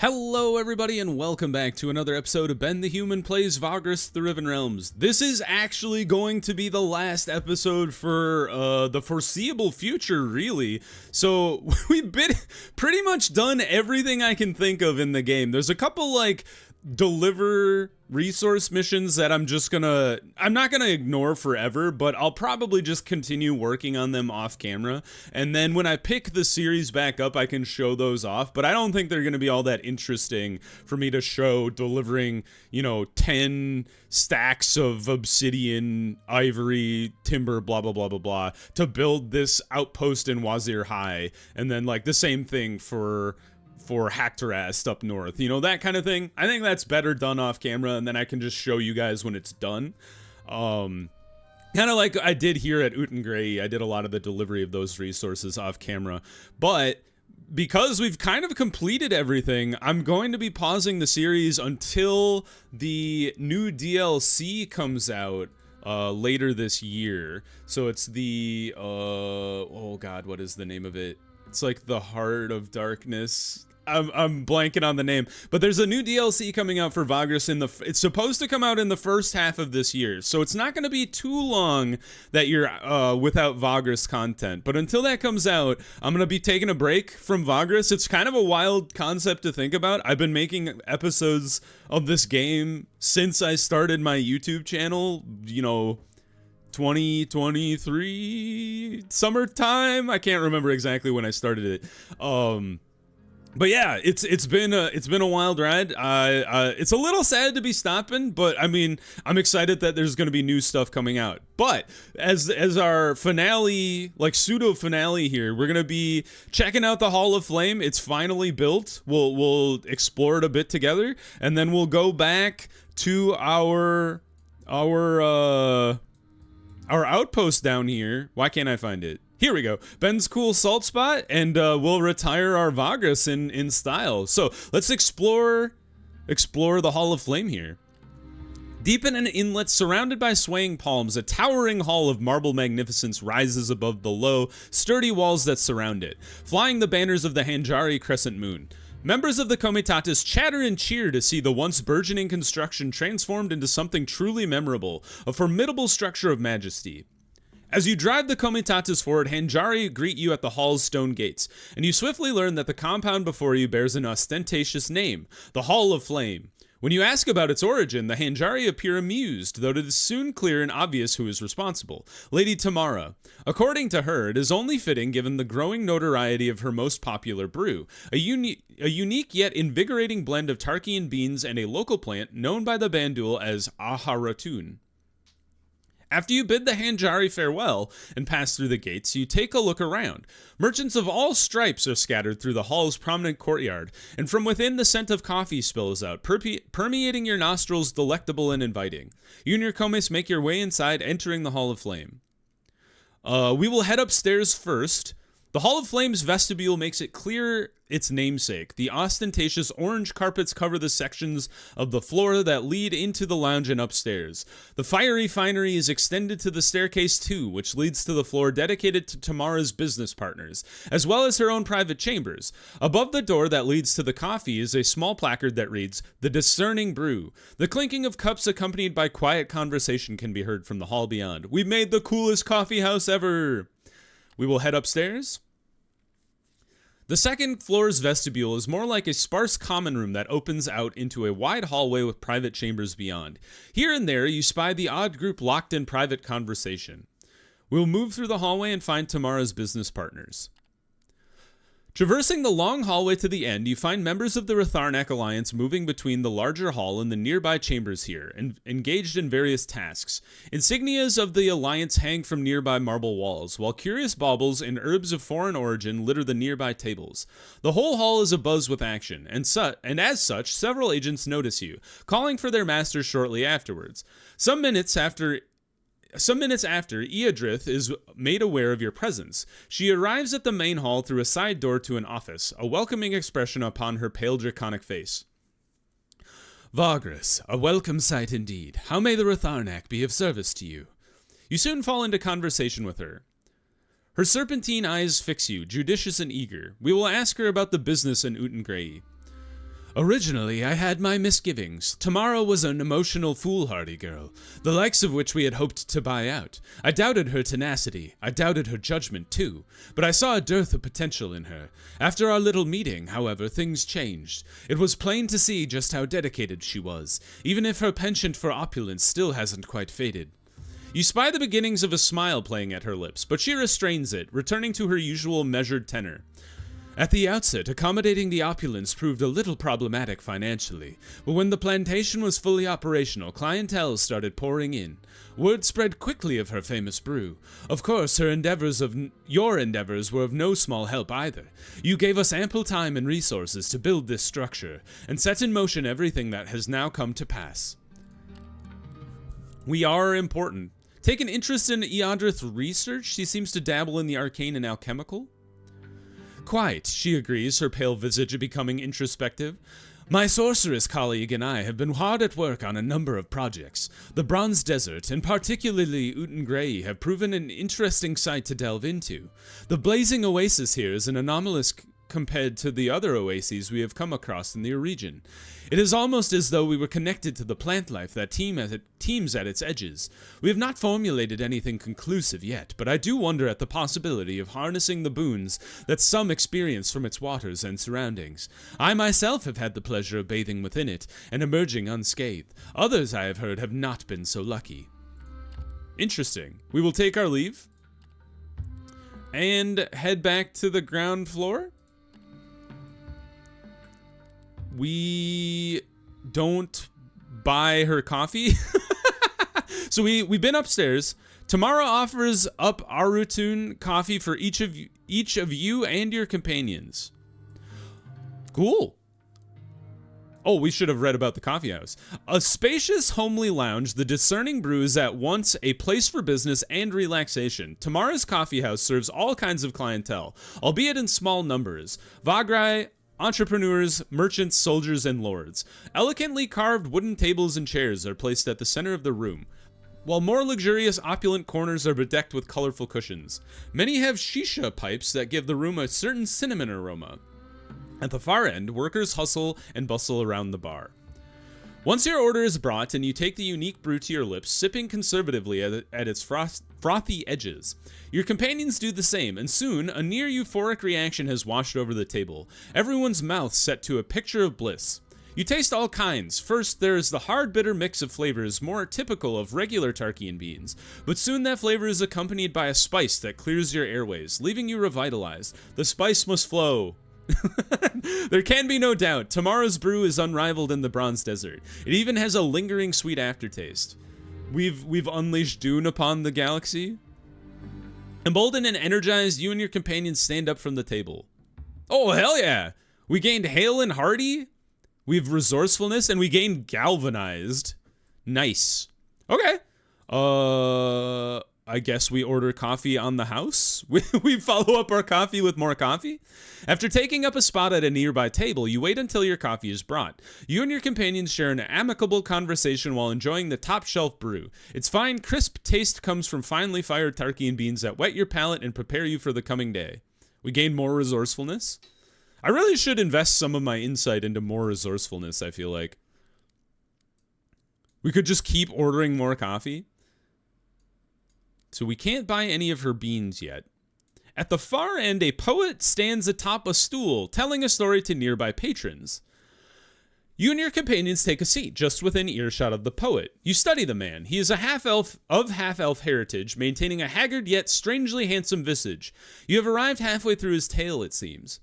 Hello everybody and welcome back to another episode of Ben the Human Plays Vagrus the Riven Realms. This is actually going to be the last episode for the foreseeable future, really. So we've been pretty much done everything I can think of in the game. There's a couple like deliver resource missions that I'm not gonna ignore forever, but I'll probably just continue working on them off camera, and then when I pick the series back up I can show those off. But I don't think they're gonna be all that interesting for me to show delivering, 10 stacks of obsidian, ivory, timber, blah blah blah blah blah to build this outpost in Wazir High, and then like the same thing for Hacktarast up north, that kind of thing. I think that's better done off camera, and then I can just show you guys when it's done. Kind of like I did here at Utengray. I did a lot of the delivery of those resources off camera, but because we've kind of completed everything, I'm going to be pausing the series until the new DLC comes out later this year. So it's the oh god, what is the name of it? It's like the Heart of Darkness. I'm blanking on the name, but there's a new DLC coming out for Vagrus it's supposed to come out in the first half of this year, so it's not going to be too long that you're without Vagrus content. But until that comes out, I'm going to be taking a break from Vagrus. It's kind of a wild concept to think about. I've been making episodes of this game since I started my YouTube channel, 2023 summertime. I can't remember exactly when I started it. But yeah, it's been a wild ride. It's a little sad to be stopping, but I mean, I'm excited that there's going to be new stuff coming out. But as our finale, like pseudo finale here, we're going to be checking out the Hall of Flame. It's finally built. We'll explore it a bit together, and then we'll go back to our outpost down here. Why can't I find it? Here we go. Ben's cool salt spot, and we'll retire our Vagrus in style. So let's explore the Hall of Flame here. Deep in an inlet surrounded by swaying palms, a towering hall of marble magnificence rises above the low, sturdy walls that surround it, flying the banners of the Hanjari crescent moon. Members of the Comitatus chatter and cheer to see the once burgeoning construction transformed into something truly memorable, a formidable structure of majesty. As you drive the Comitatus forward, Hanjari greet you at the hall's stone gates, and you swiftly learn that the compound before you bears an ostentatious name, the Hall of Flame. When you ask about its origin, the Hanjari appear amused, though it is soon clear and obvious who is responsible: Lady Tamarra. According to her, it is only fitting given the growing notoriety of her most popular brew, a unique yet invigorating blend of Tarkian beans and a local plant known by the Bandul as Aharatun. After you bid the Hanjari farewell and pass through the gates, you take a look around. Merchants of all stripes are scattered through the hall's prominent courtyard, and from within the scent of coffee spills out, permeating your nostrils, delectable and inviting. You and your Comes make your way inside, entering the Hall of Flame. We will head upstairs first. The Hall of Flame's vestibule makes it clear its namesake. The ostentatious orange carpets cover the sections of the floor that lead into the lounge and upstairs. The fiery finery is extended to the staircase too, which leads to the floor dedicated to Tamarra's business partners, as well as her own private chambers. Above the door that leads to the coffee is a small placard that reads, "The Discerning Brew." The clinking of cups accompanied by quiet conversation can be heard from the hall beyond. "We've made the coolest coffee house ever." We will head upstairs. The second floor's vestibule is more like a sparse common room that opens out into a wide hallway with private chambers beyond. Here and there, you spy the odd group locked in private conversation. We'll move through the hallway and find Tamarra's business partners. Traversing the long hallway to the end, you find members of the Ratharnak Alliance moving between the larger hall and the nearby chambers here, and engaged in various tasks. Insignias of the Alliance hang from nearby marble walls, while curious baubles and herbs of foreign origin litter the nearby tables. The whole hall is abuzz with action, and as such, several agents notice you, calling for their masters shortly afterwards. Some minutes after, Eadrith is made aware of your presence. She arrives at the main hall through a side door to an office, a welcoming expression upon her pale draconic face. "Vagrus, a welcome sight indeed. How may the Ratharnak be of service to you?" You soon fall into conversation with her. Her serpentine eyes fix you, judicious and eager. We will ask her about the business in Utengray. Originally, I had my misgivings. Tamarra was an emotional, foolhardy girl, the likes of which we had hoped to buy out. I doubted her tenacity. I doubted her judgment, too. But I saw a dearth of potential in her. After our little meeting, however, things changed. It was plain to see just how dedicated she was, even if her penchant for opulence still hasn't quite faded. You spy the beginnings of a smile playing at her lips, but she restrains it, returning to her usual measured tenor. At the outset, accommodating the opulence proved a little problematic financially, but when the plantation was fully operational, clientele started pouring in. Word spread quickly of her famous brew. Of course, your endeavors were of no small help either. You gave us ample time and resources to build this structure, and set in motion everything that has now come to pass. We are important. Take an interest in Eondrith's research. She seems to dabble in the arcane and alchemical. Quite, she agrees, her pale visage becoming introspective. My sorceress colleague and I have been hard at work on a number of projects. The Bronze Desert, and particularly Uten Grey, have proven an interesting site to delve into. The blazing oasis here is an anomalous compared to the other oases we have come across in the region. It is almost as though we were connected to the plant life that teems at its edges. We have not formulated anything conclusive yet, but I do wonder at the possibility of harnessing the boons that some experience from its waters and surroundings. I myself have had the pleasure of bathing within it and emerging unscathed. Others, I have heard, have not been so lucky. Interesting. We will take our leave and head back to the ground floor. We don't buy her coffee. So we've been upstairs. Tamarra offers up Arutun coffee for each of you and your companions. Cool. Oh, we should have read about the coffee house. A spacious, homely lounge, the discerning brew is at once a place for business and relaxation. Tamarra's coffee house serves all kinds of clientele, albeit in small numbers. Vagrai, entrepreneurs, merchants, soldiers, and lords. Elegantly carved wooden tables and chairs are placed at the center of the room, while more luxurious, opulent corners are bedecked with colorful cushions. Many have shisha pipes that give the room a certain cinnamon aroma. At the far end, workers hustle and bustle around the bar. Once your order is brought and you take the unique brew to your lips, sipping conservatively at its frothy edges, your companions do the same, and soon a near euphoric reaction has washed over the table, everyone's mouth set to a picture of bliss. You taste all kinds. First, there is the hard, bitter mix of flavors more typical of regular Tarkian beans, but soon that flavor is accompanied by a spice that clears your airways, leaving you revitalized. The spice must flow. There can be no doubt, Tamarra's brew is unrivaled in the Bronze Desert. It even has a lingering sweet aftertaste. We've unleashed Dune upon the galaxy. Emboldened and energized, you and your companions stand up from the table. Oh, hell yeah! We gained Hale and Hardy, we have resourcefulness, and we gained Galvanized. Nice. Okay. I guess we order coffee on the house? We follow up our coffee with more coffee? After taking up a spot at a nearby table, you wait until your coffee is brought. You and your companions share an amicable conversation while enjoying the top-shelf brew. Its fine, crisp taste comes from finely fired Tarkian beans that whet your palate and prepare you for the coming day. We gain more resourcefulness? I really should invest some of my insight into more resourcefulness, I feel like. We could just keep ordering more coffee. So we can't buy any of her beans yet. At the far end, a poet stands atop a stool, telling a story to nearby patrons. You and your companions take a seat just within earshot of the poet. You study the man. He is a half-elf of half-elf heritage, maintaining a haggard yet strangely handsome visage. You have arrived halfway through his tale, it seems.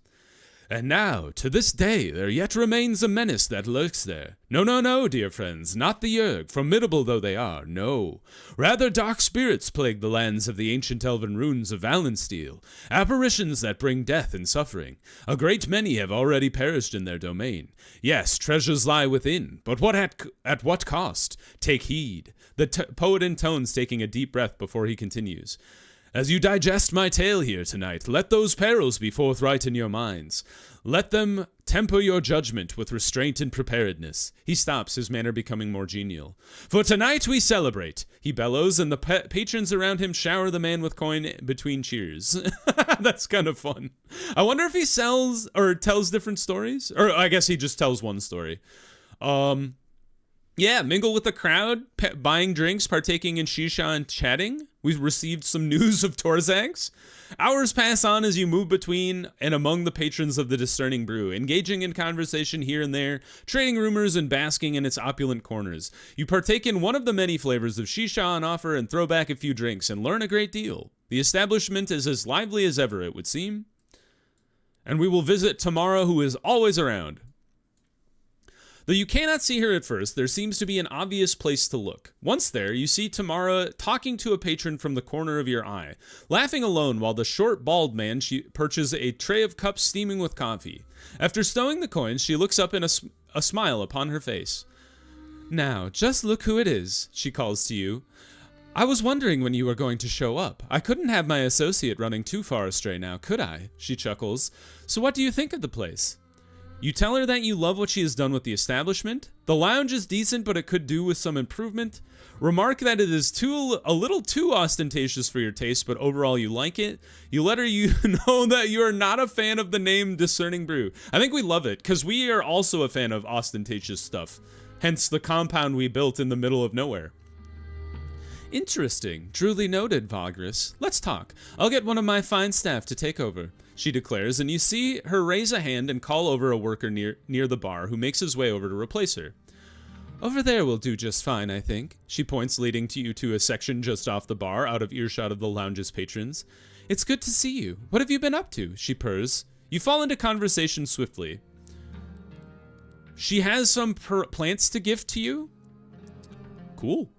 And now, to this day, there yet remains a menace that lurks there. No, dear friends, not the Yerg, formidable though they are, no. Rather dark spirits plague the lands of the ancient elven runes of Valensteel, apparitions that bring death and suffering. A great many have already perished in their domain. Yes, treasures lie within, but at what cost? Take heed. The poet intones, taking a deep breath before he continues. As you digest my tale here tonight, let those perils be forthright in your minds. Let them temper your judgment with restraint and preparedness. He stops, his manner becoming more genial. For tonight we celebrate, he bellows, and the patrons around him shower the man with coin between cheers. That's kind of fun. I wonder if he sells or tells different stories? Or I guess he just tells one story. Yeah, mingle with the crowd, buying drinks, partaking in shisha, and chatting. We've received some news of Torzags. Hours pass on as you move between and among the patrons of the Discerning Brew, engaging in conversation here and there, trading rumors and basking in its opulent corners. You partake in one of the many flavors of shisha on offer and throw back a few drinks and learn a great deal. The establishment is as lively as ever, it would seem. And we will visit Tamarra, who is always around. Though you cannot see her at first, there seems to be an obvious place to look. Once there, you see Tamarra talking to a patron from the corner of your eye, laughing alone while the short, bald man perches a tray of cups steaming with coffee. After stowing the coins, she looks up in a smile upon her face. Now, just look who it is, she calls to you. I was wondering when you were going to show up. I couldn't have my associate running too far astray now, could I? She chuckles. So what do you think of the place? You tell her that you love what she has done with the establishment. The lounge is decent, but it could do with some improvement. Remark that it is a little too ostentatious for your taste, but overall you like it. You let her know that you are not a fan of the name Discerning Brew. I think we love it, because we are also a fan of ostentatious stuff. Hence the compound we built in the middle of nowhere. Interesting. Truly noted, Vagrus. Let's talk. I'll get one of my fine staff to take over, she declares, and you see her raise a hand and call over a worker near the bar who makes his way over to replace her. Over there will do just fine, I think. She points, leading you to a section just off the bar, out of earshot of the lounge's patrons. It's good to see you. What have you been up to? She purrs. You fall into conversation swiftly. She has some plants to gift to you? Cool.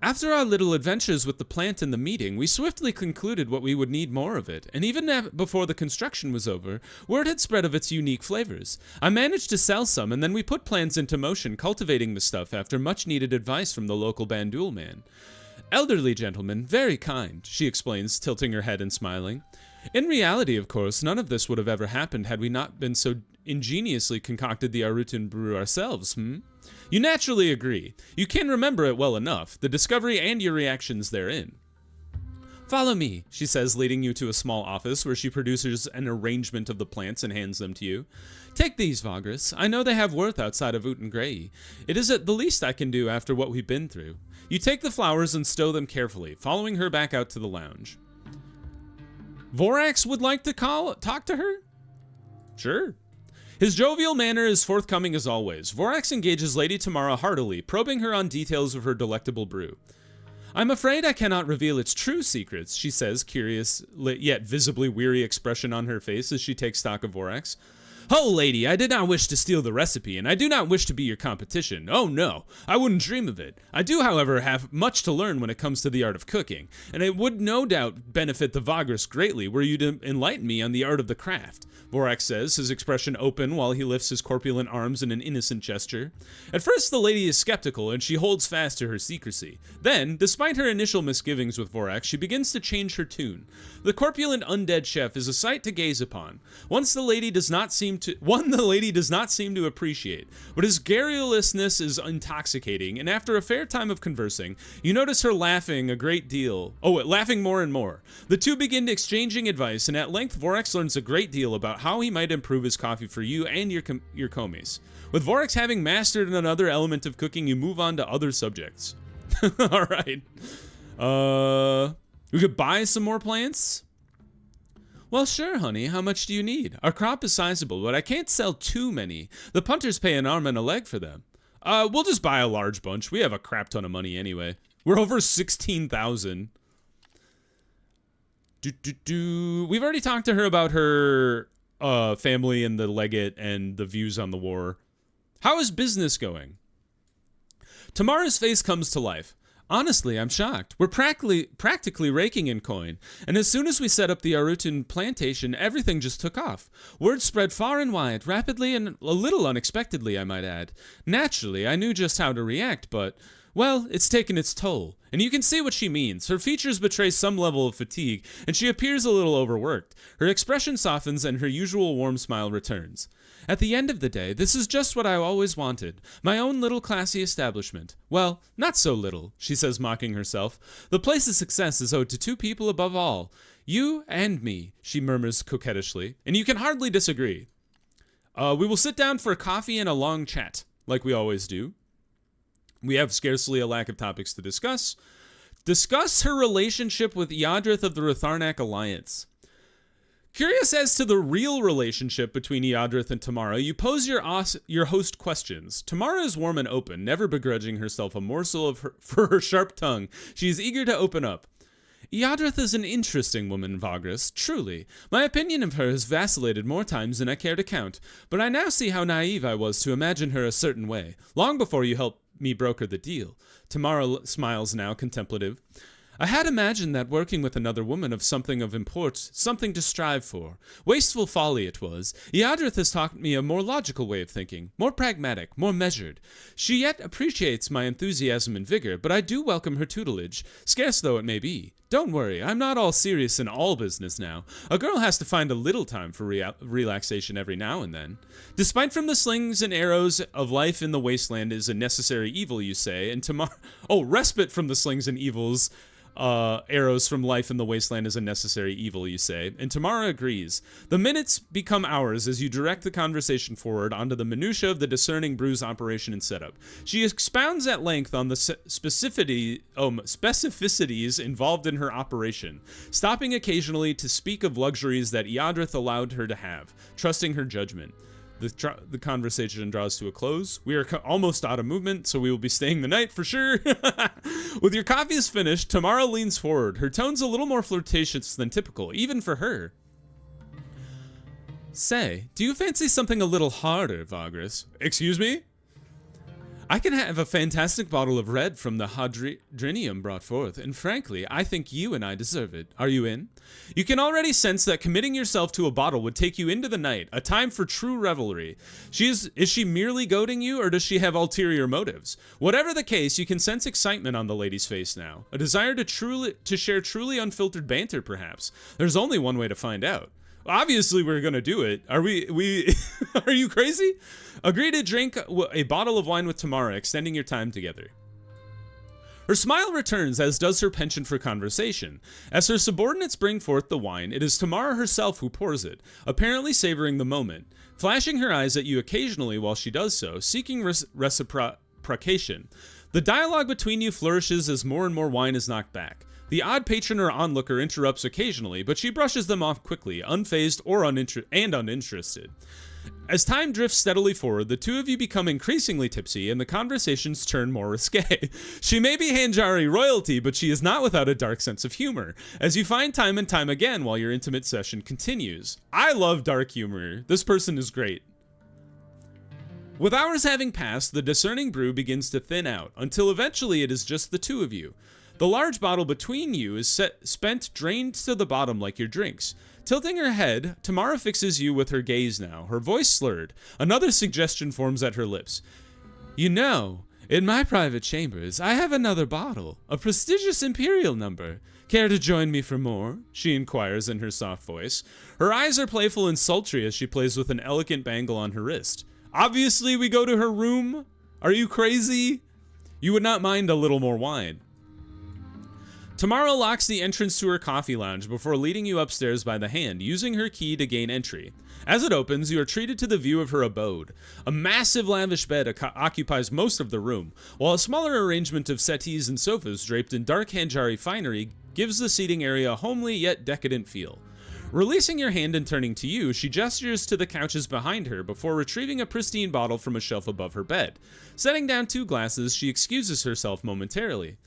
After our little adventures with the plant in the meeting, we swiftly concluded what we would need more of it, and even before the construction was over, word had spread of its unique flavors. I managed to sell some, and then we put plans into motion cultivating the stuff after much-needed advice from the local bandul man. Elderly gentleman, very kind, she explains, tilting her head and smiling. In reality, of course, none of this would have ever happened had we not been so ingeniously concocted the Arutun brew ourselves, You naturally agree. You can remember it well enough, the discovery and your reactions therein. Follow me, she says, leading you to a small office where she produces an arrangement of the plants and hands them to you. Take these, Vagrus. I know they have worth outside of Uten Grey. It is at the least I can do after what we've been through. You take the flowers and stow them carefully, following her back out to the lounge. Vorax would like to talk to her? Sure. His jovial manner is forthcoming as always. Vorax engages Lady Tamarra heartily, probing her on details of her delectable brew. I'm afraid I cannot reveal its true secrets, she says, curious yet visibly weary expression on her face as she takes stock of Vorax. Oh, lady, I did not wish to steal the recipe, and I do not wish to be your competition. Oh, no, I wouldn't dream of it. I do, however, have much to learn when it comes to the art of cooking, and it would no doubt benefit the Vagrus greatly were you to enlighten me on the art of the craft, Vorax says, his expression open while he lifts his corpulent arms in an innocent gesture. At first, the lady is skeptical, and she holds fast to her secrecy. Then, despite her initial misgivings with Vorax, she begins to change her tune. The corpulent undead chef is a sight to gaze upon. One the lady does not seem to appreciate, but his garrulousness is intoxicating, and after a fair time of conversing, you notice her laughing a great deal. Laughing more and more. The two begin exchanging advice, and at length Vorax learns a great deal about how he might improve his coffee for you and your commies. With Vorax having mastered another element of cooking, you move on to other subjects. All right. We could buy some more plants? Well, sure, honey. How much do you need? Our crop is sizable, but I can't sell too many. The punters pay an arm and a leg for them. We'll just buy a large bunch. We have a crap ton of money anyway. We're over 16,000. We've already talked to her about her family and the legate and the views on the war. How is business going? Tamarra's face comes to life. Honestly, I'm shocked. We're practically raking in coin, and as soon as we set up the Arutun plantation, everything just took off. Word spread far and wide, rapidly and a little unexpectedly, I might add. Naturally, I knew just how to react, but Well, it's taken its toll, and you can see what she means. Her features betray some level of fatigue, and she appears a little overworked. Her expression softens, and her usual warm smile returns. At the end of the day, this is just what I always wanted. My own little classy establishment. Well, not so little, she says, mocking herself. The place's success is owed to two people above all. You and me, she murmurs coquettishly, and you can hardly disagree. We will sit down for coffee and a long chat, like we always do. We have scarcely a lack of topics to discuss. Discuss her relationship with Iadrith of the Ratharnak Alliance. Curious as to the real relationship between Iadrith and Tamarra, you pose your host questions. Tamarra is warm and open, never begrudging herself a morsel for her sharp tongue. She is eager to open up. Iadrith is an interesting woman, Vagrus, truly. My opinion of her has vacillated more times than I care to count, but I now see how naive I was to imagine her a certain way, long before you helped me broker the deal. Tamarra smiles now, contemplative. I had imagined that working with another woman of something of import, something to strive for. Wasteful folly it was. Iadrith has taught me a more logical way of thinking, more pragmatic, more measured. She yet appreciates my enthusiasm and vigor, but I do welcome her tutelage, scarce though it may be. Don't worry, I'm not all serious in all business now. A girl has to find a little time for relaxation every now and then. Despite from the slings and arrows of life in the wasteland is a necessary evil, you say, and respite from the slings and evils arrows from life in the wasteland is a necessary evil, you say, and Tamarra agrees. The minutes become hours as you direct the conversation forward onto the minutiae of the discerning brew's operation and setup. She expounds at length on the specificities involved in her operation, stopping occasionally to speak of luxuries that Iadrith allowed her to have, trusting her judgment. The conversation draws to a close. We are almost out of movement, so we will be staying the night for sure. With your coffee is finished, Tamarra leans forward. Her tone's a little more flirtatious than typical, even for her. Say, do you fancy something a little harder, Vagrus? Excuse me? I can have a fantastic bottle of red from the Hadrinium brought forth, and frankly, I think you and I deserve it. Are you in? You can already sense that committing yourself to a bottle would take you into the night, a time for true revelry. Is she merely goading you, or does she have ulterior motives? Whatever the case, you can sense excitement on the lady's face now, a desire to share truly unfiltered banter, perhaps. There's only one way to find out. Obviously, we're gonna do it. Are we are you crazy? Agree to drink a bottle of wine with Tamarra, extending your time together. Her smile returns, as does her penchant for conversation. As her subordinates bring forth the wine, it is Tamarra herself who pours it, apparently savoring the moment, flashing her eyes at you occasionally while she does so, seeking reciprocation. The dialogue between you flourishes as more and more wine is knocked back. The odd patron or onlooker interrupts occasionally, but she brushes them off quickly, unfazed or uninterested. As time drifts steadily forward, the two of you become increasingly tipsy, and the conversations turn more risque. She may be Hanjari royalty, but she is not without a dark sense of humor, as you find time and time again while your intimate session continues. I love dark humor. This person is great. With hours having passed, the discerning brew begins to thin out, until eventually it is just the two of you. The large bottle between you is spent, drained to the bottom like your drinks. Tilting her head, Tamarra fixes you with her gaze now, her voice slurred. Another suggestion forms at her lips. You know, in my private chambers, I have another bottle, a prestigious imperial number. Care to join me for more? She inquires in her soft voice. Her eyes are playful and sultry as she plays with an elegant bangle on her wrist. Obviously, we go to her room. Are you crazy? You would not mind a little more wine. Tamarra locks the entrance to her coffee lounge before leading you upstairs by the hand, using her key to gain entry. As it opens, you are treated to the view of her abode. A massive lavish bed occupies most of the room, while a smaller arrangement of settees and sofas draped in dark Hanjari finery gives the seating area a homely yet decadent feel. Releasing your hand and turning to you, she gestures to the couches behind her before retrieving a pristine bottle from a shelf above her bed. Setting down 2 glasses, she excuses herself momentarily.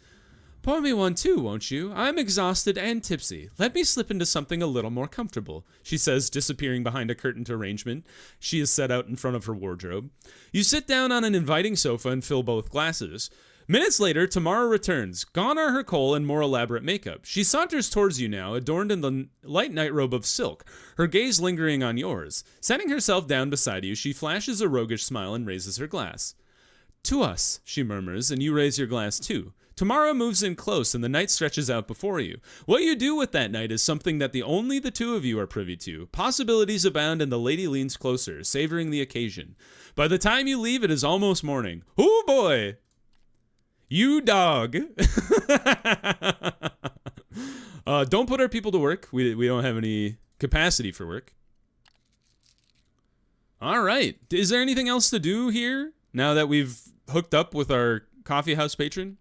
Pour me one too, won't you? I'm exhausted and tipsy. Let me slip into something a little more comfortable, she says, disappearing behind a curtained arrangement she has set out in front of her wardrobe. You sit down on an inviting sofa and fill both glasses. Minutes later, Tamarra returns. Gone are her kohl and more elaborate makeup. She saunters towards you now, adorned in the light nightrobe of silk, her gaze lingering on yours. Setting herself down beside you, she flashes a roguish smile and raises her glass. To us, she murmurs, and you raise your glass too. Tamarra moves in close, and the night stretches out before you. What you do with that night is something that only the two of you are privy to. Possibilities abound, and the lady leans closer, savoring the occasion. By the time you leave, it is almost morning. Oh boy! You dog! Don't put our people to work. We don't have any capacity for work. All right. Is there anything else to do here now that we've hooked up with our coffee house patron?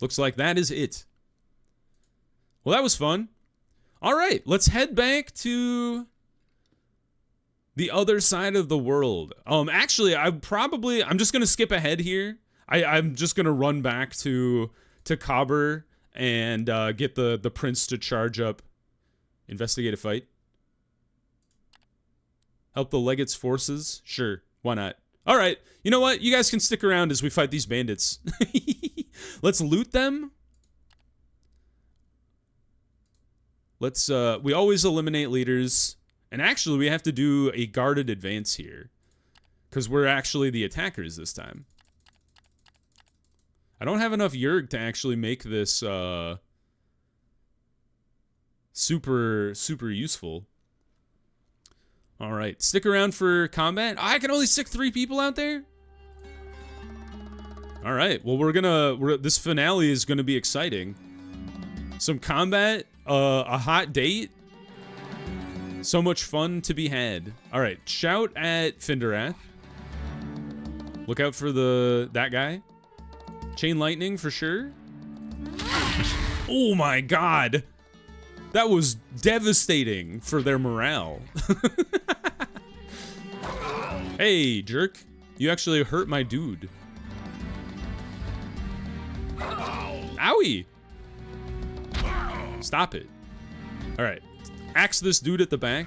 Looks like that is it. Well, that was fun. All right, let's head back to the other side of the world. Actually, I'm just gonna skip ahead here. I'm just gonna run back to Cobber and get the prince to charge up. Investigate a fight. Help the legate's forces? Sure, why not? All right, you know what? You guys can stick around as we fight these bandits. Let's loot them. Let's, we always eliminate leaders. And actually, we have to do a guarded advance here. Because we're actually the attackers this time. I don't have enough Yerg to actually make this, super useful. All right, stick around for combat. I can only stick 3 people out there? All right, well, this finale is gonna be exciting. Some combat, a hot date. So much fun to be had. All right, shout at Finderath. Look out for that guy. Chain lightning for sure. Oh my God. That was devastating for their morale. Hey, jerk. You actually hurt my dude. Owie! Stop it. Alright. Axe this dude at the back.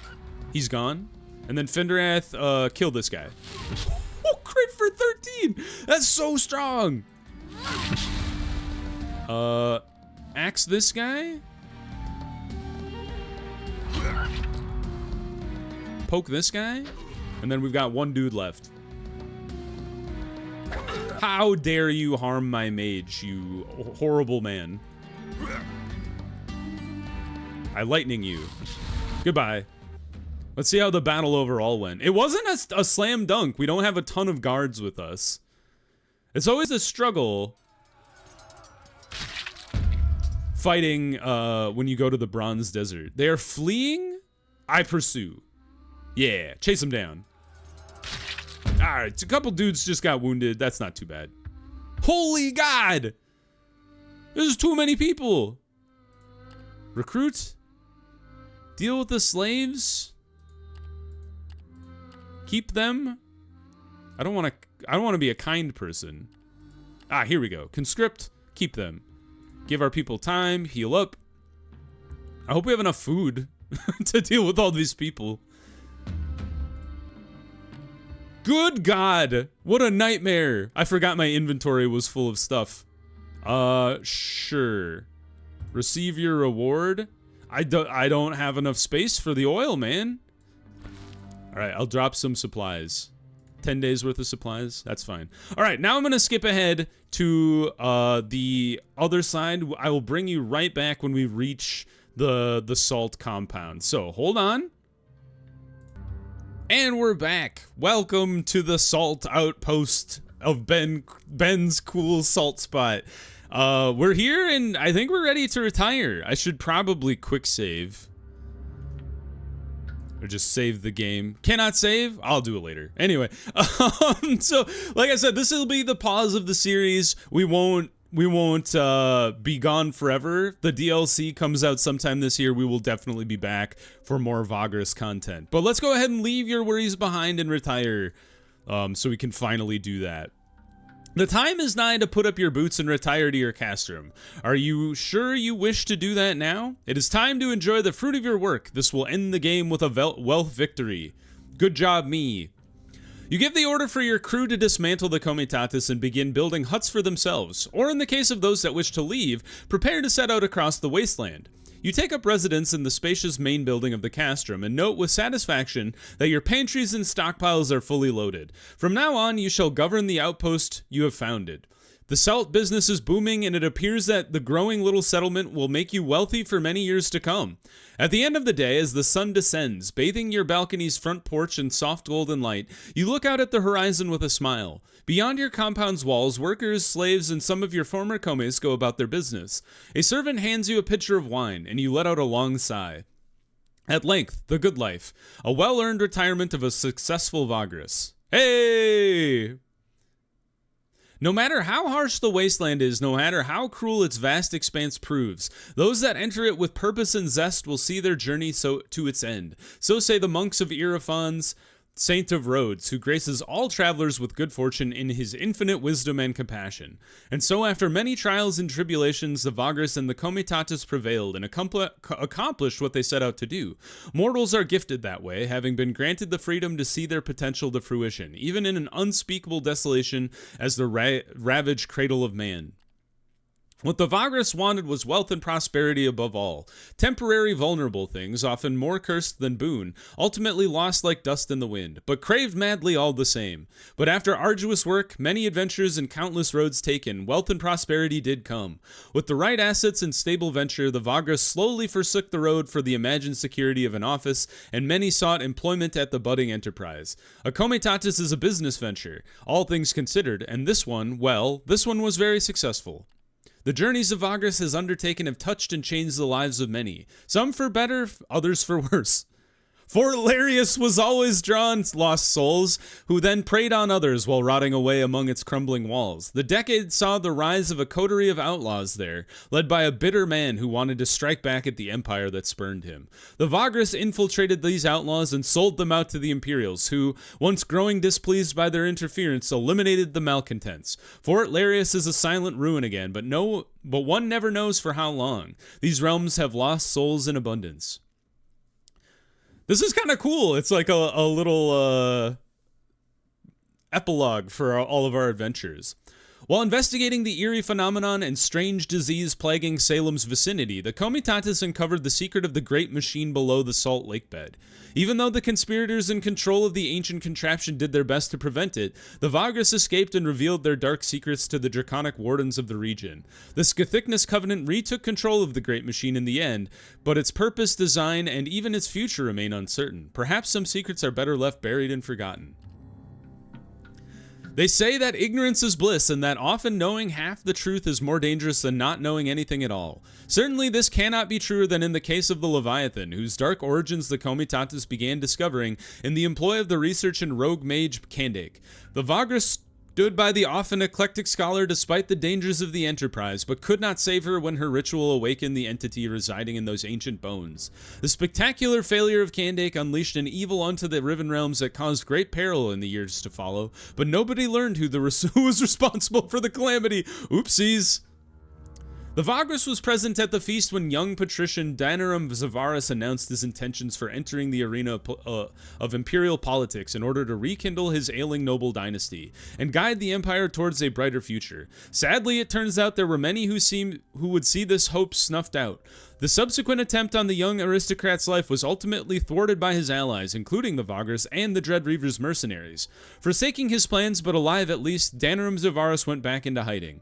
He's gone. And then Finderath, kill this guy. Oh, crit for 13! That's so strong! Axe this guy? Poke this guy? And then we've got 1 dude left. How dare you harm my mage, you horrible man. I lightning you. Goodbye. Let's see how the battle overall went. It wasn't a slam dunk. We don't have a ton of guards with us. It's always a struggle fighting when you go to the Bronze Desert. They are fleeing. I pursue. Yeah, chase them down. Alright, a couple dudes just got wounded. That's not too bad. Holy God! There's too many people. Recruit. Deal with the slaves. Keep them. I don't want to be a kind person. Ah, here we go. Conscript. Keep them. Give our people time. Heal up. I hope we have enough food to deal with all these people. Good God, what a nightmare. I forgot my inventory was full of stuff. Sure. Receive your reward. I don't have enough space for the oil, man. All right, I'll drop some supplies. 10 days worth of supplies, that's fine. All right, now I'm gonna skip ahead to the other side. I will bring you right back when we reach the salt compound. So hold on. And we're back. Welcome to the salt outpost of Ben's cool salt spot. We're here and I think we're ready to retire. I should probably quick save. Or just save the game. Cannot save? I'll do it later. Anyway, so like I said, this will be the pause of the series. We won't be gone forever. The DLC comes out sometime this year. We will definitely be back for more Vagrus content. But let's go ahead and leave your worries behind and retire, so we can finally do that. The time is nigh to put up your boots and retire to your castrum. Are you sure you wish to do that now? It is time to enjoy the fruit of your work. This will end the game with a wealth victory. Good job, me. You give the order for your crew to dismantle the Comitatus and begin building huts for themselves, or in the case of those that wish to leave, prepare to set out across the wasteland. You take up residence in the spacious main building of the castrum and note with satisfaction that your pantries and stockpiles are fully loaded. From now on, you shall govern the outpost you have founded. The salt business is booming, and it appears that the growing little settlement will make you wealthy for many years to come. At the end of the day, as the sun descends, bathing your balcony's front porch in soft golden light, you look out at the horizon with a smile. Beyond your compound's walls, workers, slaves, and some of your former comes go about their business. A servant hands you a pitcher of wine, and you let out a long sigh. At length, the good life. A well-earned retirement of a successful Vagrus. Hey! No matter how harsh the wasteland is, no matter how cruel its vast expanse proves, those that enter it with purpose and zest will see their journey to its end. So say the monks of Irefon's Saint of Rhodes, who graces all travelers with good fortune in his infinite wisdom and compassion. And so after many trials and tribulations, the Vagrus and the Comitatus prevailed and accomplished what they set out to do. Mortals are gifted that way, having been granted the freedom to see their potential to fruition, even in an unspeakable desolation as the ravaged cradle of man. What the Vagrus wanted was wealth and prosperity above all. Temporary, vulnerable things, often more cursed than boon, ultimately lost like dust in the wind, but craved madly all the same. But after arduous work, many adventures and countless roads taken, wealth and prosperity did come. With the right assets and stable venture, the Vagrus slowly forsook the road for the imagined security of an office, and many sought employment at the budding enterprise. A comitatus is a business venture, all things considered, and this one was very successful. The journeys of Vagrus has undertaken have touched and changed the lives of many, some for better, others for worse. For Larius was always drawn lost souls, who then preyed on others while rotting away among its crumbling walls. The decade saw the rise of a coterie of outlaws there, led by a bitter man who wanted to strike back at the empire that spurned him. The Vagrus infiltrated these outlaws and sold them out to the Imperials, who, once growing displeased by their interference, eliminated the malcontents. Fort Larius is a silent ruin again, but one never knows for how long. These realms have lost souls in abundance. This is kind of cool. It's like a little epilogue for all of our adventures. While investigating the eerie phenomenon and strange disease plaguing Salem's vicinity, the Comitatus uncovered the secret of the great machine below the salt lake bed. Even though the conspirators in control of the ancient contraption did their best to prevent it, the Vagrus escaped and revealed their dark secrets to the draconic wardens of the region. The Scathicnus Covenant retook control of the great machine in the end, but its purpose, design, and even its future remain uncertain. Perhaps some secrets are better left buried and forgotten. They say that ignorance is bliss, and that often knowing half the truth is more dangerous than not knowing anything at all. Certainly this cannot be truer than in the case of the Leviathan, whose dark origins the Comitatus began discovering in the employ of the research and rogue mage Candake. The Vagrus stood by the often eclectic scholar despite the dangers of the enterprise, but could not save her when her ritual awakened the entity residing in those ancient bones. The spectacular failure of Candake unleashed an evil unto the Riven realms that caused great peril in the years to follow, but nobody learned who was responsible for the calamity. Oopsies. The Vagrus was present at the feast when young patrician Danarum Zavaris announced his intentions for entering the arena of imperial politics in order to rekindle his ailing noble dynasty and guide the empire towards a brighter future. Sadly, it turns out there were many who would see this hope snuffed out. The subsequent attempt on the young aristocrat's life was ultimately thwarted by his allies, including the Vagrus and the Dread Reaver's mercenaries. Forsaking his plans, but alive at least, Danarum Zavaris went back into hiding.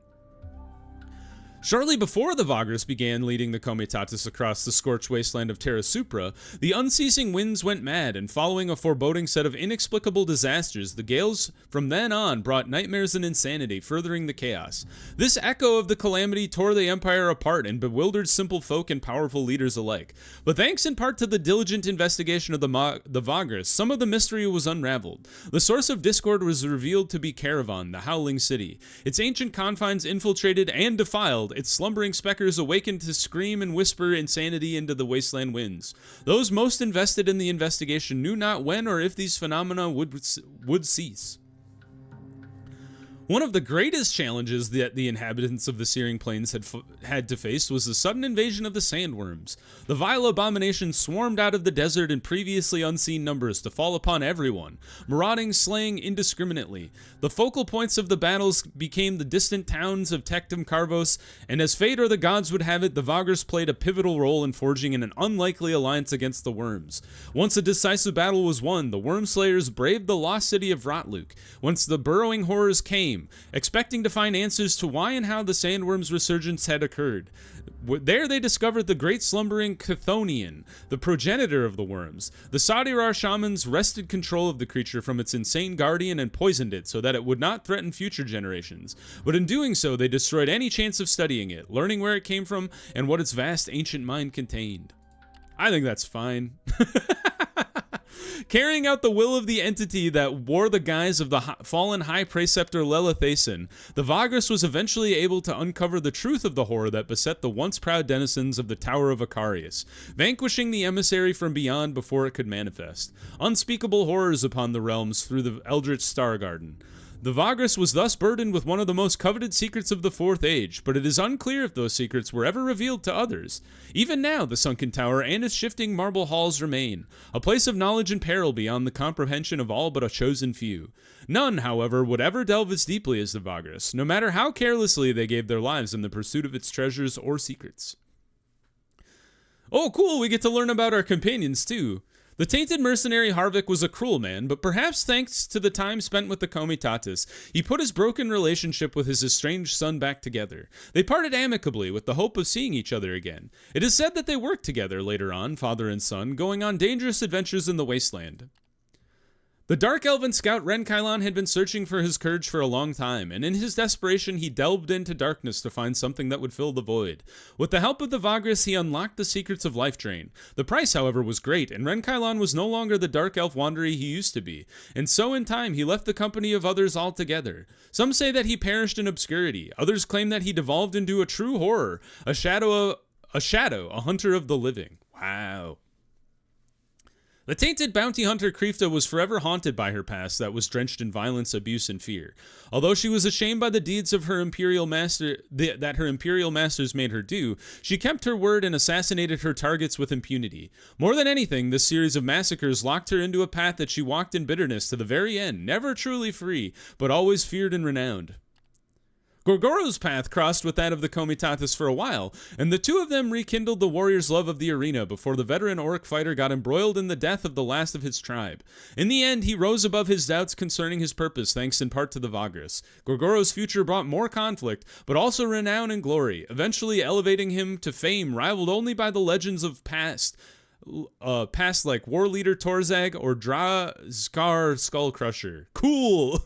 Shortly before the Vagrus began leading the Comitatus across the scorched wasteland of Terra Supra, the unceasing winds went mad, and following a foreboding set of inexplicable disasters, the gales from then on brought nightmares and insanity, furthering the chaos. This echo of the calamity tore the empire apart and bewildered simple folk and powerful leaders alike. But thanks in part to the diligent investigation of the Vagrus, some of the mystery was unraveled. The source of discord was revealed to be Caravan, the Howling City. Its ancient confines infiltrated and defiled, its slumbering specters awakened to scream and whisper insanity into the wasteland winds. Those most invested in the investigation knew not when or if these phenomena would cease. One of the greatest challenges that the inhabitants of the Searing Plains had to face was the sudden invasion of the sandworms. The vile abomination swarmed out of the desert in previously unseen numbers to fall upon everyone, marauding, slaying indiscriminately. The focal points of the battles became the distant towns of Tectum-Karvos, and as fate or the gods would have it, the Vagrus played a pivotal role in forging an unlikely alliance against the worms. Once a decisive battle was won, the Worm Slayers braved the lost city of Rotluk, whence the burrowing horrors came, expecting to find answers to why and how the sandworm's resurgence had occurred. There they discovered the great slumbering Chthonian, the progenitor of the worms. The Sadirar shamans wrested control of the creature from its insane guardian and poisoned it so that it would not threaten future generations. But in doing so, they destroyed any chance of studying it, learning where it came from, and what its vast ancient mind contained. I think that's fine. Carrying out the will of the entity that wore the guise of the fallen High Preceptor Lelithason, the Vagrus was eventually able to uncover the truth of the horror that beset the once proud denizens of the Tower of Icarius, vanquishing the emissary from beyond before it could manifest. Unspeakable horrors upon the realms through the Eldritch Star Garden. The Vagrus was thus burdened with one of the most coveted secrets of the Fourth Age, but it is unclear if those secrets were ever revealed to others. Even now, the sunken tower and its shifting marble halls remain, a place of knowledge and peril beyond the comprehension of all but a chosen few. None, however, would ever delve as deeply as the Vagrus, no matter how carelessly they gave their lives in the pursuit of its treasures or secrets. Oh, cool, we get to learn about our companions, too. The tainted mercenary Harvick was a cruel man, but perhaps thanks to the time spent with the Comitatus, he put his broken relationship with his estranged son back together. They parted amicably with the hope of seeing each other again. It is said that they worked together later on, father and son, going on dangerous adventures in the wasteland. The Dark Elven scout Renkailon had been searching for his courage for a long time, and in his desperation he delved into darkness to find something that would fill the void. With the help of the Vagrus, he unlocked the secrets of Life Drain. The price, however, was great, and Renkailon was no longer the Dark Elf wanderer he used to be, and so in time he left the company of others altogether. Some say that he perished in obscurity, others claim that he devolved into a true horror, a shadow, a hunter of the living. Wow. The tainted bounty hunter Krifta was forever haunted by her past that was drenched in violence, abuse, and fear. Although she was ashamed by the deeds of her imperial master that her imperial masters made her do, she kept her word and assassinated her targets with impunity. More than anything, this series of massacres locked her into a path that she walked in bitterness to the very end, never truly free, but always feared and renowned. Gorgoro's path crossed with that of the Comitatus for a while, and the two of them rekindled the warrior's love of the arena before the veteran orc fighter got embroiled in the death of the last of his tribe. In the end, he rose above his doubts concerning his purpose, thanks in part to the Vagrus. Gorgoro's future brought more conflict, but also renown and glory, eventually elevating him to fame rivaled only by the legends of past like War Leader Torzag or Drazgar Skullcrusher. Cool!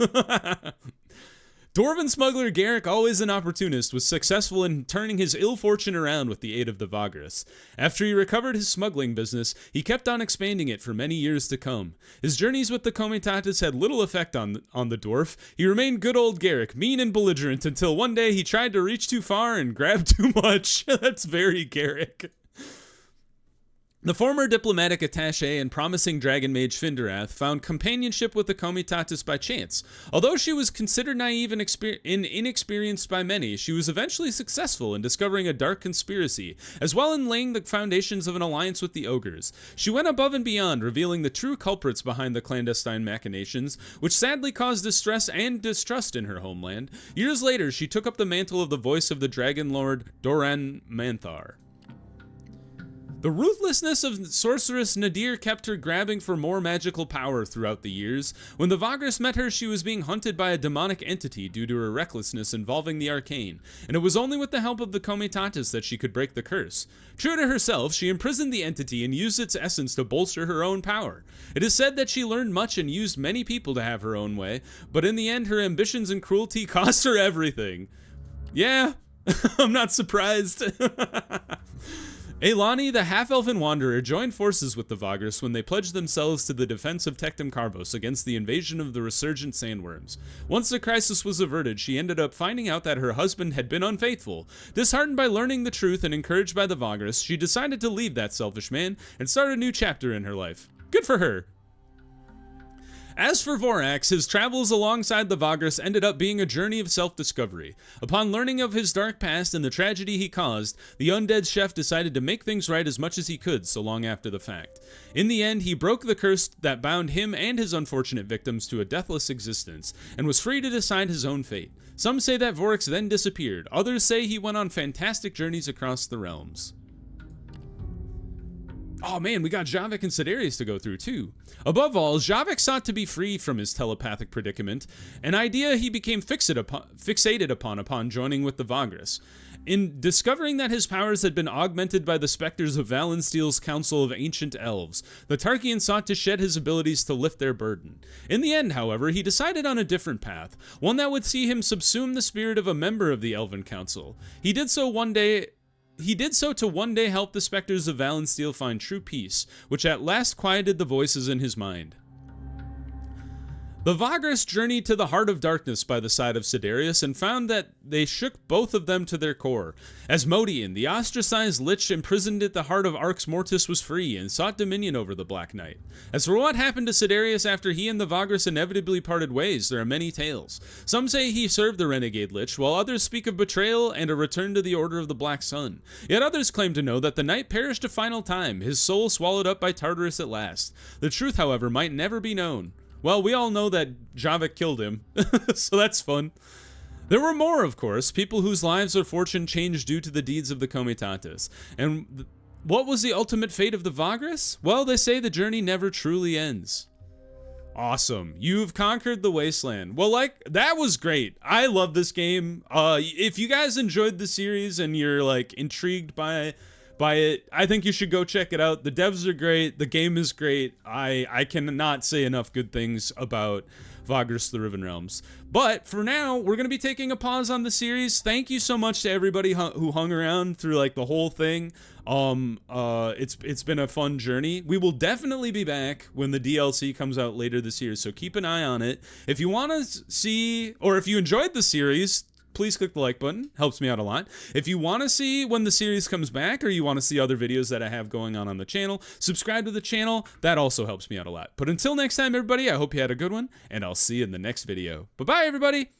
Dwarven smuggler Garrick, always an opportunist, was successful in turning his ill fortune around with the aid of the Vagrus. After he recovered his smuggling business, he kept on expanding it for many years to come. His journeys with the Comitatus had little effect on the dwarf. He remained good old Garrick, mean and belligerent, until one day he tried to reach too far and grab too much. That's very Garrick. The former diplomatic attaché and promising dragon mage Finderath found companionship with the Comitatus by chance. Although she was considered naive and inexperienced by many, she was eventually successful in discovering a dark conspiracy, as well in laying the foundations of an alliance with the ogres. She went above and beyond, revealing the true culprits behind the clandestine machinations, which sadly caused distress and distrust in her homeland. Years later, she took up the mantle of the voice of the dragon lord Doran Manthar. The ruthlessness of sorceress Nadir kept her grabbing for more magical power throughout the years. When the Vagrus met her, she was being hunted by a demonic entity due to her recklessness involving the arcane, and it was only with the help of the Comitatus that she could break the curse. True to herself, she imprisoned the entity and used its essence to bolster her own power. It is said that she learned much and used many people to have her own way, but in the end, her ambitions and cruelty cost her everything. Yeah, I'm not surprised. Eilani, the half-elven wanderer, joined forces with the Vagrus when they pledged themselves to the defense of Tectum-Karvos against the invasion of the resurgent sandworms. Once the crisis was averted, she ended up finding out that her husband had been unfaithful. Disheartened by learning the truth and encouraged by the Vagrus, she decided to leave that selfish man and start a new chapter in her life. Good for her. As for Vorax, his travels alongside the Vagrus ended up being a journey of self-discovery. Upon learning of his dark past and the tragedy he caused, the undead chef decided to make things right as much as he could so long after the fact. In the end, he broke the curse that bound him and his unfortunate victims to a deathless existence, and was free to decide his own fate. Some say that Vorax then disappeared, others say he went on fantastic journeys across the realms. Oh man, we got Javik and Sidarius to go through too. Above all, Javik sought to be free from his telepathic predicament, an idea he became fixated upon joining with the Vagrus. In discovering that his powers had been augmented by the specters of Valensteel's Council of Ancient Elves, the Tarkian sought to shed his abilities to lift their burden. In the end, however, he decided on a different path, one that would see him subsume the spirit of a member of the Elven Council. He did so to one day help the specters of Valensteel find true peace, which at last quieted the voices in his mind. The Vagrus journeyed to the heart of darkness by the side of Sidarius and found that they shook both of them to their core. Asmodean, the ostracized lich imprisoned at the heart of Arx Mortis, was free and sought dominion over the Black Knight. As for what happened to Sidarius after he and the Vagrus inevitably parted ways, there are many tales. Some say he served the renegade lich, while others speak of betrayal and a return to the Order of the Black Sun. Yet others claim to know that the knight perished a final time, his soul swallowed up by Tartarus at last. The truth, however, might never be known. Well, we all know that Javik killed him, so that's fun. There were more, of course, people whose lives or fortune changed due to the deeds of the Comitatus. And what was the ultimate fate of the Vagrus? Well, they say the journey never truly ends. Awesome. You've conquered the wasteland. Well, that was great. I love this game. If you guys enjoyed the series and you're, intrigued by it, I think you should go check it out. The devs are great. The game is great. I cannot say enough good things about Vagrus the Riven Realms. But for now, we're going to be taking a pause on the series. Thank you so much to everybody who hung around through the whole thing. It's been a fun journey. We will definitely be back when the DLC comes out later this year, so keep an eye on it. If you want to see, or if you enjoyed the series, please click the like button. Helps me out a lot. If you want to see when the series comes back, or you want to see other videos that I have going on the channel, subscribe to the channel. That also helps me out a lot. But until next time, everybody, I hope you had a good one, and I'll see you in the next video. Bye-bye, everybody!